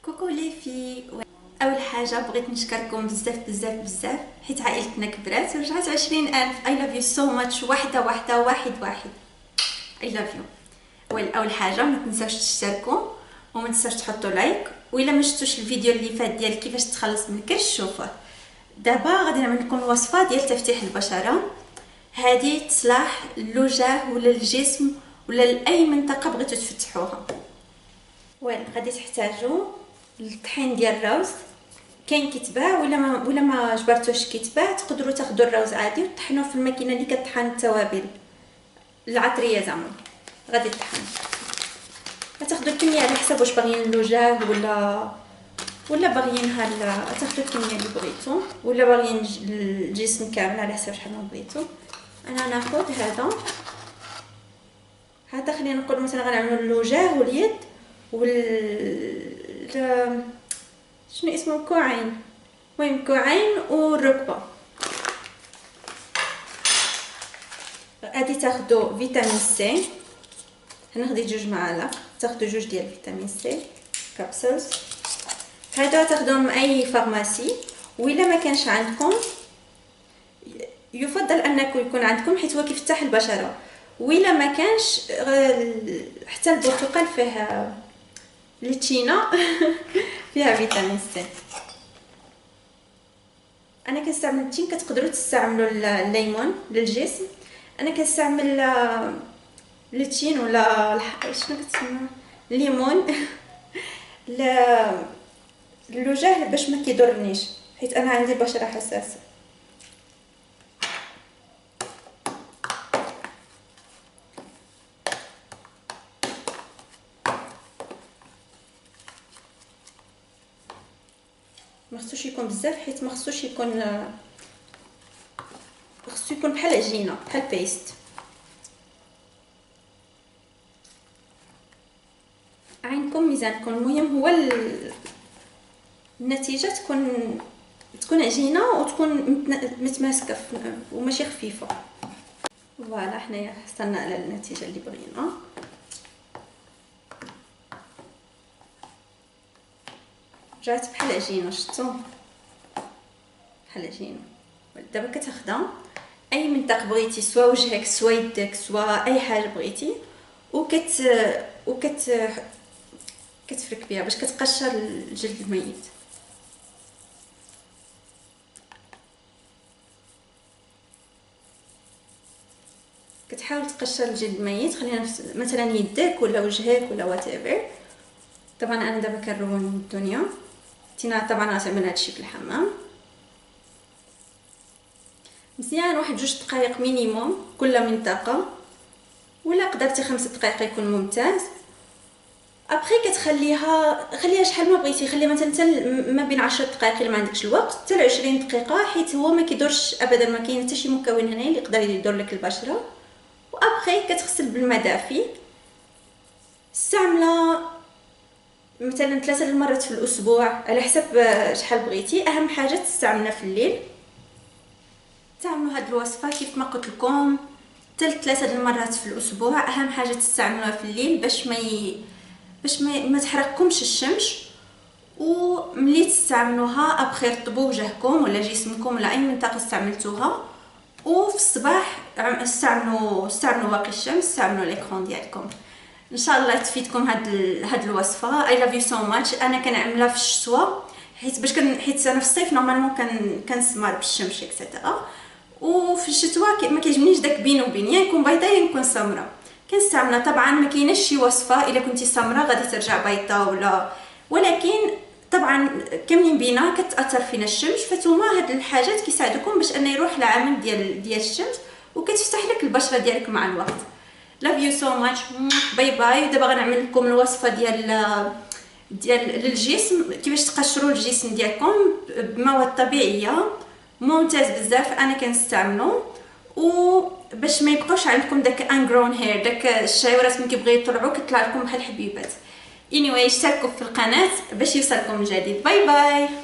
كوكو لي في اول حاجه بغيت نشكركم بزاف بزاف بزاف حيت عائلتنا كبرات ورجعت 20,000. اي لاف يو سو ماتش. واحده واحده واحد واحد. اي لاف يو. اول حاجه ما تنساوش تشتركوا وما تنساوش تحطوا لايك، والا ما شفتوش الفيديو اللي فات ديال كيفاش تخلص من الكرش شوفوه. دابا غادي نعمل لكم الوصفه ديال تفتيح البشره. هذه تصلح للوجه ولا للجسم ولا لاي منطقه بغيتو تفتحوها. غادي تحتاجوا الطحين ديال الروز. كاين كيتباع ولا ما جبرتوش كيتباع، تقدروا تاخذوا الروز عادي وتطحنوه في الماكينه اللي كطحن التوابل العطريه زعما. غادي تطحن، غتاخذوا الكميه على حسب واش باغيين الوجه ولا باغيينها تاخذوا الكميه اللي بغيتو، ولا باغيين الجسم كامل على حسب شحال بغيتو. انا ناخذ هذا خلينا نقول مثلا غنعملوا الوجه واليد شنو اسمه الكوعين، المهم الكوعين والركبه. غادي تاخذوا فيتامين سي. هناخذ 2 معالق، تاخذوا 2 ديال فيتامين سي كابسولز. هذا تاخذوهم من اي فارماسي، وإلا ما كانش عندكم يفضل انكم يكون عندكم حيت هو كيفتح البشره. وإلا ما كانش حتى البرتقال فيه ليتشينا فيها فيتامين سي. انا كنستعمل التين، كتقدروا تستعملوا الليمون للجسم. انا كنستعمل التين ولا شنو كتسمى الليمون للوجه باش ما كيضرنيش حيت انا عندي بشره حساسه. ما خصوش يكون بزاف حيت ما خصوش يكون خصو يكون بحال عجينه بحال بيست. عينكم ميزانكم، المهم هو النتيجه تكون عجينه وتكون متماسكه وماشي خفيفه. فوالا حنايا حصلنا على النتيجه اللي بغينا. جات بحال عجينه، شفتوا بحال عجينه. دابا كتاخذها اي منطقه بغيتي، سواء وجهك سواء يدك سواء اي حاجه بغيتي، كتفرك بها باش كتقشر الجلد الميت. كتحاول تقشر الجلد الميت. خلينا مثلا يدك ولا وجهك ولا واتيفر. طبعا انا دابا كنرون الدنيا تينا، طبعا غنعمل هادشي في الحمام مزيان. 1-2 دقائق مينيموم كل منطقه، ولا قدرتي 5 دقائق يكون ممتاز. ابخي خليها شحال ما بغيتي، خليها مثلا ما بين 10 دقائق الا ما عندكش الوقت حتى 20 دقيقه، حيت هو ما كيدورش ابدا، ما كاين حتى شي مكون هنا اللي يقدر يدور لك البشره. وابخي كتغسل بالماء دافي. استعملها مثلا 3 المرات في الاسبوع على حسب شحال بغيتي. اهم حاجه تستعملها في الليل. تعملوا هاد الوصفه كيف ما قلت لكم 3 المرات في الاسبوع. اهم حاجه تستعملوها في الليل باش ما تحرقكمش الشمس. وملي تستعملوها ابخي رطبوا وجهكم ولا جسمكم ولا اي منطقه استعملتوها. وفي الصباح استعملوا واقي الشمس، استعملوا ليكرون ديالكم. ان شاء الله تفيدكم هاد الوصفه. اي لاف يو سو ماتش. انا كنعملها في الشتوى حيت حيت انا في الصيف نورمالمون كنسمر بالشمس اكسيتيرا، وفي الشتوى ما كيعجبنيش داك بين وبين، يا نكون بيضاء يا نكون سمراء. كنستعملها. طبعا ما كايناش شي وصفه الا كنتي سمراء غادي ترجع بيضاء ولكن طبعا كاملين بينا كتاثر فينا الشمس، فتوما هاد الحاجات كيساعدوكم باش ان يروح العامل ديال الشمس وكتفتح لك البشره ديالك مع الوقت. لاف يو سو ماتش. باي باي. دابا غنعمل لكم الوصفه ديال للجسم، كيفاش تقشروا الجسم ديالكم بمواد طبيعيه ممتاز بزاف. انا كنستعملو وباش ما يبقاوش عندكم داك انغرون هير، داك الشعيرات ملي كيبغيو يطلعوا كيطلع لكم بحال الحبيبات. anyway اشتركوا في القناه باش يوصلكم الجديد. باي باي.